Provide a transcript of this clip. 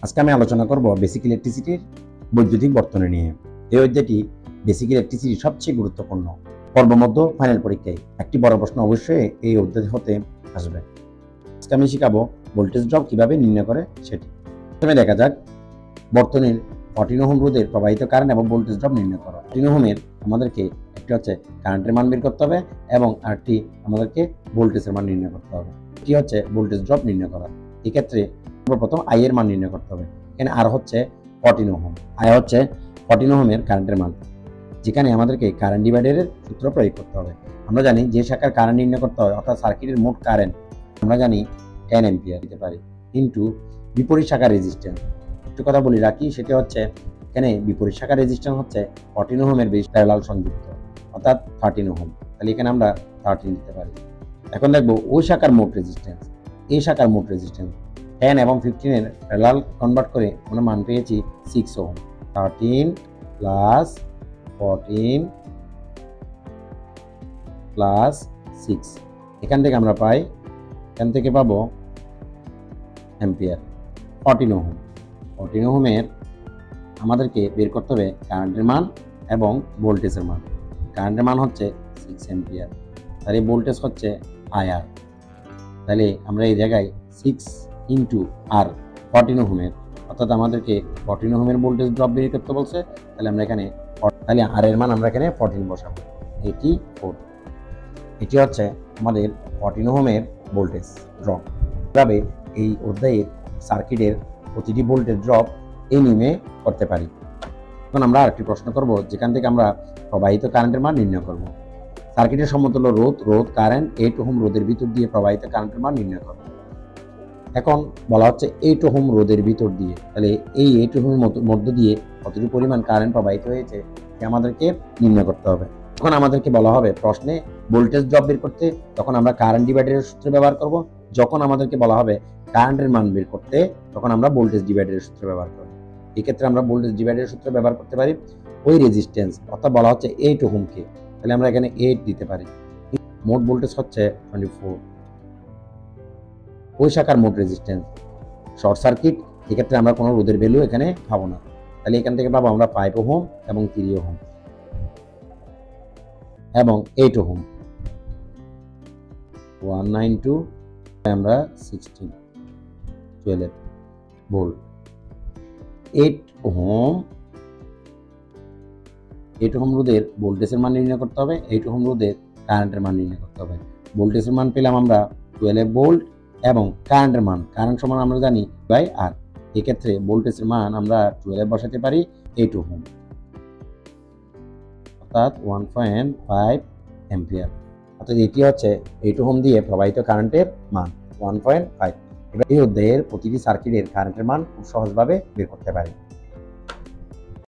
আজকে আমি আলোচনা করব বেসিক ইলেকট্রিসিটির বৈদ্যুতিক বর্তনী নিয়ে। এই অধ্যায়টি বেসিক ইলেকট্রিসিটির সবচেয়ে গুরুত্বপূর্ণ। পর্ব মধ্য ফাইনাল পরীক্ষায় একটি বড় প্রশ্ন অবশ্যই এই অধ্যায় হতে আসবে। আজকে আমি শিখাবো ভোল্টেজ ড্রপ কিভাবে নির্ণয় করে সেটি। প্রথমে দেখা যাক বর্তনীর 14 ওহম রোধের প্রবাহিত কারেন্ট এবং ভোল্টেজ ড্রপ নির্ণয় করা। 14 ওহমের আমাদেরকে একটি হচ্ছে কারেন্টের মান বের করতে হবে এবং আরেকটি আমাদেরকে ভোল্টেজের মান নির্ণয় করতে হবে। এটি হচ্ছে ভোল্টেজ ড্রপ নির্ণয় করা। এক্ষেত্রে সর্বপ্রথম আই এর মান নির্ণয় করতে হবে। এখানে আর হচ্ছে 14 ওহম, আই হচ্ছে 14 ওহমের কারেন্টের মান, যেখানে আমাদেরকে কারেন্ট ডিভাইডারের সূত্র প্রয়োগ করতে হবে। আমরা জানি যে শাখার কারেন্ট নির্ণয় করতে হয় অর্থাৎ সার্কিটের মোট কারেন্ট আমরা জানি 10 অ্যাম্পিয়ার দিতে পারি ইনটু বিপরীত শাখার রেজিস্ট্যান্স। একটু কথা বলি রাখি, সেটা হচ্ছে এখানে বিপরীত শাখার রেজিস্ট্যান্স হচ্ছে 14 ওহমের বেশ প্যারালাল সংযুক্ত অর্থাৎ 13 ওহম। তাহলে এখানে আমরা 13 দিতে পারি। এখন দেখবো ওই শাখার মোট রেজিস্ট্যান্স, এই শাখার মোট রেজিস্ট্যান্স 10 এবং 15 এর প্যারালাল কনভার্ট করে আমরা মান পেয়েছি 6 ওহম। 13 প্লাস 14 প্লাস 6, এখান থেকে আমরা পাই, এখান থেকে পাবো অ্যাম্পিয়ার। 14 ওহম, 14 ওহমের আমাদেরকে বের করতে হবে কারেন্টের মান এবং ভোল্টেজের মান। কারেন্টের মান হচ্ছে 6 অ্যাম্পিয়ার, তাহলে ভোল্টেজ হচ্ছে আইআর। তাহলে আমরা এই জায়গায় 6 ইন্টু আর 14 ওহমের অর্থাৎ আমাদেরকে 14 ওহমের ভোল্টেজ ড্রপ বের করতে বলছে। তাহলে আমরা এখানে তাহলে আর এর মান আমরা এখানে 14 বসাবো, 84। এটি হচ্ছে আমাদের 14 ওহমের ভোল্টেজ ড্রপ। এভাবে এই অধ্যায়ের সার্কিটের প্রতিটি ভোল্টেজ ড্রপ এই নিয়মে করতে পারি। এখন আমরা আরেকটি প্রশ্ন করব, যেখান থেকে আমরা প্রবাহিত কারেন্টের মান নির্ণয় করব। সার্কিটের সমতুল্য রোধ কারেন্ট 8 ওহম রোধের ভিতর দিয়ে প্রবাহিত কারেন্টের মান নির্ণয় করব। এখন বলা হচ্ছে 8 ওহম রোধের ভিতর দিয়ে, তাহলে এই 8 ওহমের মধ্য দিয়ে কতটুকু পরিমাণ কারেন্ট প্রবাহিত হয়েছে আমাদেরকে নির্ণয় করতে হবে। তখন আমাদেরকে বলা হবে প্রশ্নে ভোল্টেজ ড্রপ বের করতে, তখন আমরা কারেন্ট ডিভাইডারের সূত্র ব্যবহার করব। যখন আমাদেরকে বলা হবে কারেন্টের মান বের করতে, তখন আমরা ভোল্টেজ ডিভাইডারের সূত্র ব্যবহার করব। এক্ষেত্রে আমরা ভোল্টেজ ডিভাইডারের সূত্র ব্যবহার করতে পারি ওই রেজিস্ট্যান্স অর্থাৎ বলা হচ্ছে 8 ওহমকে, তাহলে আমরা এখানে 8 দিতে পারি। মোট ভোল্টেজ হচ্ছে 24, ওই শাখার মোট রেজিস্ট্যান্স শর্ট সার্কিট, এক্ষেত্রে আমরা কোনো রোধের ভ্যালু এখানে পাবো না। তাহলে এখান থেকে পাবো আমরা 5 ওহম এবং 3 ওহম এবং 8 ওহম 192 আমরা 16 12 ভোল্ট। 8 ওহম রোধের ভোল্টেজের মান নির্ণয় করতে হবে, 8 ওহম রোধের কারেন্টের মান নির্ণয় করতে হবে। ভোল্টেজের মান পেলাম আমরা 12 ভোল্ট এবং কারেন্টের মান, কারেন্ট সমান আমরা জানি বাই আর। এক্ষেত্রে ভোল্টেজের মান আমরা 12 বসাতে পারি 8 ওহম অর্থাৎ 1.5 অ্যাম্পিয়ার। অর্থাৎ এটি হচ্ছে 8 ওহম দিয়ে প্রবাহিত কারেন্টের মান 1.5। এবার এই অধ্যায়ের প্রতিটি সার্কিটের কারেন্টের মান খুব সহজভাবে বের করতে পারি।